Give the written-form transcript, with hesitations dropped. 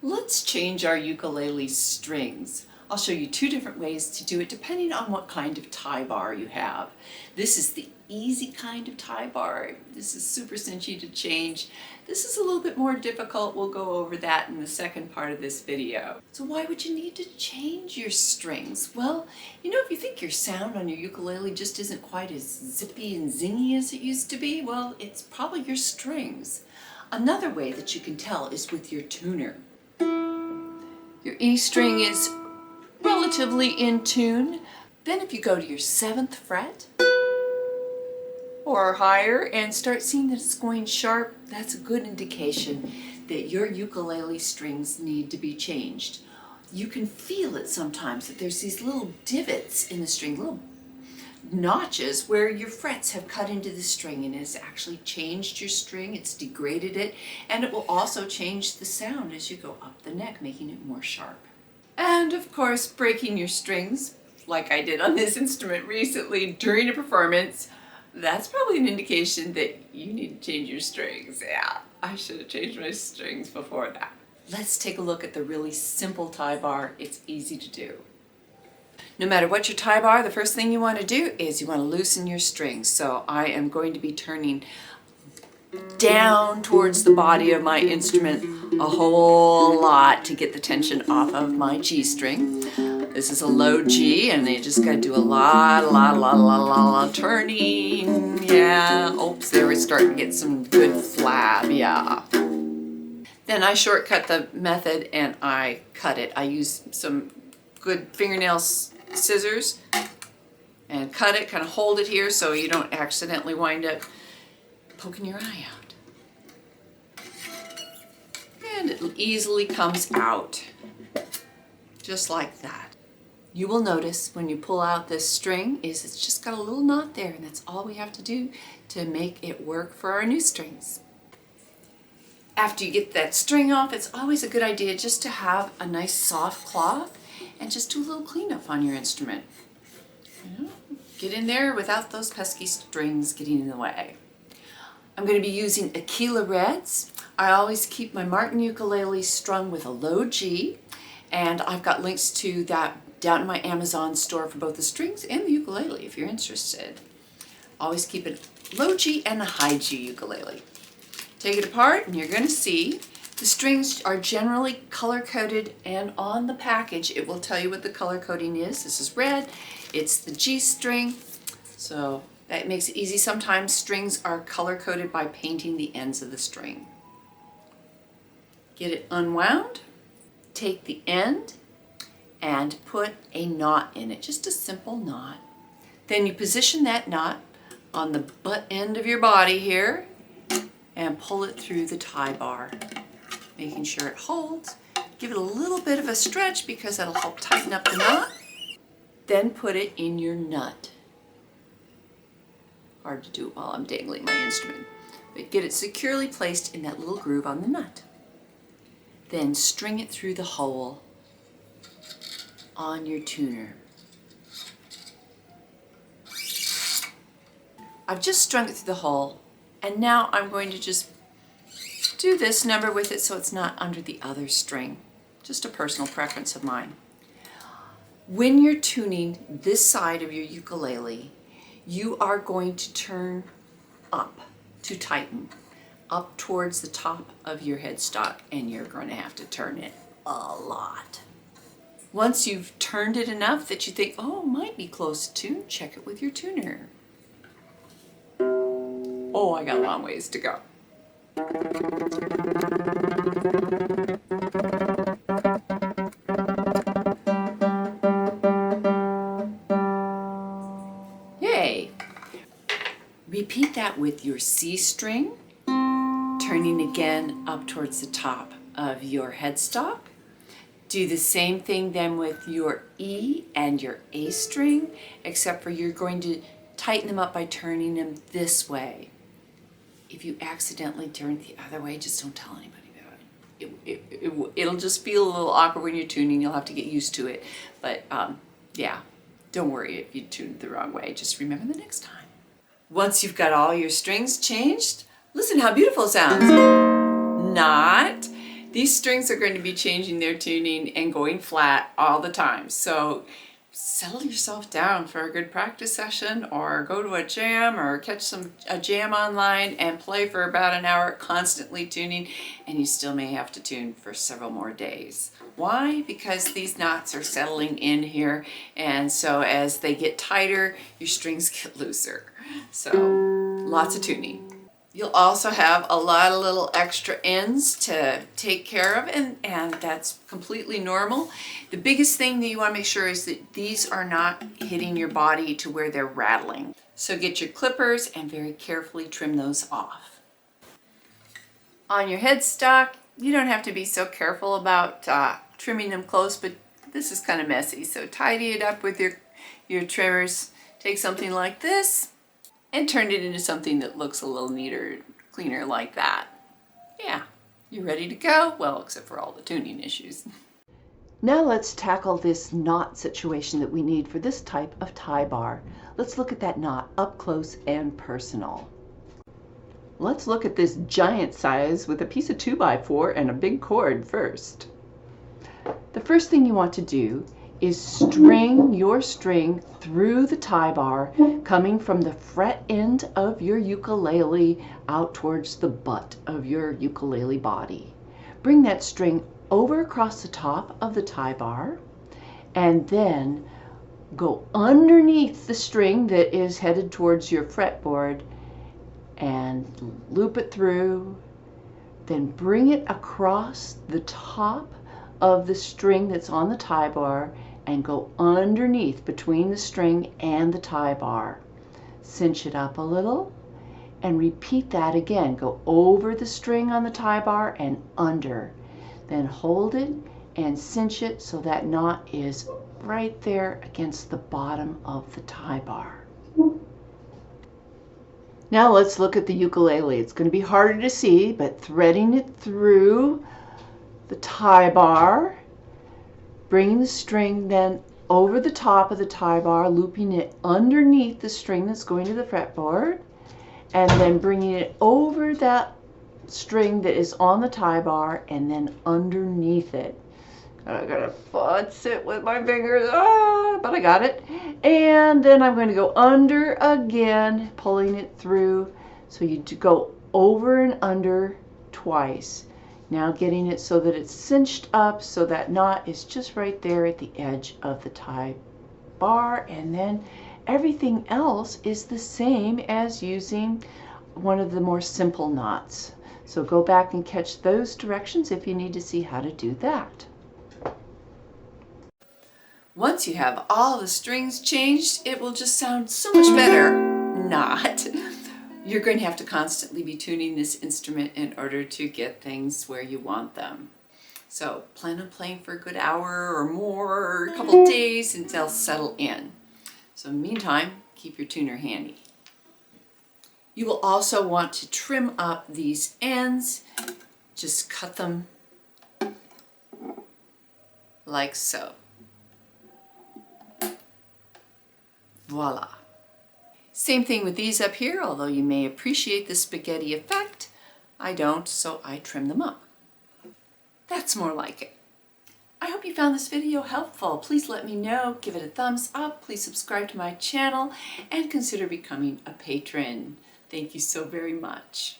Let's change our ukulele strings. I'll show you two different ways to do it depending on what kind of tie bar you have. This is the easy kind of tie bar. This is super cinchy to change. This is a little bit more difficult. We'll go over that in the second part of this video. So why would you need to change your strings? Well, you know, if you think your sound on your ukulele just isn't quite as zippy and zingy as it used to be, well, it's probably your strings. Another way that you can tell is with your tuner. Your E string is relatively in tune. Then if you go to your 7th fret or higher and start seeing that it's going sharp, that's a good indication that your ukulele strings need to be changed. You can feel it sometimes that there's these little divots in the string, little notches where your frets have cut into the string, and it's actually changed your string, it's degraded it, and it will also change the sound as you go up the neck, making it more sharp. And of course, breaking your strings, like I did on this instrument recently during a performance, that's probably an indication that you need to change your strings. Yeah, I should have changed my strings before that. Let's take a look at the really simple tie bar. It's easy to do. No matter what your tie bar, the first thing you want to do is you want to loosen your strings. So I am going to be turning down towards the body of my instrument a whole lot to get the tension off of my G string. This is a low G, and you just got to do a lot turning. Yeah, oops, there we're starting to get some good flab, yeah. Then I shortcut the method and I cut it. I use some good fingernail scissors and cut it, kind of hold it here so you don't accidentally wind up poking your eye out. And it easily comes out, just like that. You will notice when you pull out this string is it's just got a little knot there, and that's all we have to do to make it work for our new strings. After you get that string off, it's always a good idea just to have a nice soft cloth and just do a little cleanup on your instrument. You know, get in there without those pesky strings getting in the way. I'm going to be using Aquila Reds. I always keep my Martin ukulele strung with a low G, and I've got links to that down in my Amazon store for both the strings and the ukulele if you're interested. Always keep it low G and a high G ukulele. Take it apart and you're going to see the strings are generally color-coded, and on the package it will tell you what the color coding is. This is red, it's the G string, so that makes it easy. Sometimes strings are color-coded by painting the ends of the string. Get it unwound, take the end and put a knot in it, just a simple knot. Then you position that knot on the butt end of your body here and pull it through the tie bar, making sure it holds. Give it a little bit of a stretch because that'll help tighten up the knot. Then put it in your nut. Hard to do while I'm dangling my instrument, but get it securely placed in that little groove on the nut. Then string it through the hole on your tuner. I've just strung it through the hole, and now I'm going to just do this number with it so it's not under the other string. Just a personal preference of mine. When you're tuning this side of your ukulele, you are going to turn up to tighten, up towards the top of your headstock, and you're going to have to turn it a lot. Once you've turned it enough that you think, oh, it might be close to tune, check it with your tuner. Oh, I got a long ways to go. Yay! Repeat that with your C string, turning again up towards the top of your headstock. Do the same thing then with your E and your A string, except for you're going to tighten them up by turning them this way. If you accidentally turn it the other way, just don't tell anybody about it. It'll just feel a little awkward when you're tuning. You'll have to get used to it. But yeah, don't worry if you tuned it the wrong way. Just remember the next time. Once you've got all your strings changed, listen how beautiful it sounds. Not. These strings are going to be changing their tuning and going flat all the time. So settle yourself down for a good practice session, or go to a jam or catch a jam online and play for about an hour constantly tuning, and you still may have to tune for several more days. Why? Because these knots are settling in here, and so as they get tighter, your strings get looser. So lots of tuning. You'll also have a lot of little extra ends to take care of, and that's completely normal. The biggest thing that you want to make sure is that these are not hitting your body to where they're rattling. So get your clippers and very carefully trim those off. On your headstock, you don't have to be so careful about trimming them close, but this is kind of messy. So tidy it up with your trimmers. Take something like this and turn it into something that looks a little neater, cleaner like that. Yeah, you ready to go? Well, except for all the tuning issues. Now let's tackle this knot situation that we need for this type of tie bar. Let's look at that knot up close and personal. Let's look at this giant size with a piece of 2x4 and a big cord first. The first thing you want to do is string your string through the tie bar, coming from the fret end of your ukulele out towards the butt of your ukulele body. Bring that string over across the top of the tie bar, and then go underneath the string that is headed towards your fretboard and loop it through. Then bring it across the top of the string that's on the tie bar and go underneath between the string and the tie bar. Cinch it up a little and repeat that again. Go over the string on the tie bar and under. Then hold it and cinch it so that knot is right there against the bottom of the tie bar. Now let's look at the ukulele. It's going to be harder to see, but threading it through the tie bar, bringing the string then over the top of the tie bar, looping it underneath the string that's going to the fretboard, and then bringing it over that string that is on the tie bar and then underneath it. I gotta futz it with my fingers, but I got it. And then I'm going to go under again, pulling it through. So you go over and under twice. Now getting it so that it's cinched up so that knot is just right there at the edge of the tie bar, and then everything else is the same as using one of the more simple knots. So go back and catch those directions if you need to see how to do that. Once you have all the strings changed, it will just sound so much better. Not. You're going to have to constantly be tuning this instrument in order to get things where you want them. So plan on playing for a good hour or more, or a couple days until they'll settle in. So in the meantime, keep your tuner handy. You will also want to trim up these ends. Just cut them like so. Voila. Same thing with these up here, although you may appreciate the spaghetti effect. I don't, so I trim them up. That's more like it. I hope you found this video helpful. Please let me know, give it a thumbs up, please subscribe to my channel, and consider becoming a patron. Thank you so very much.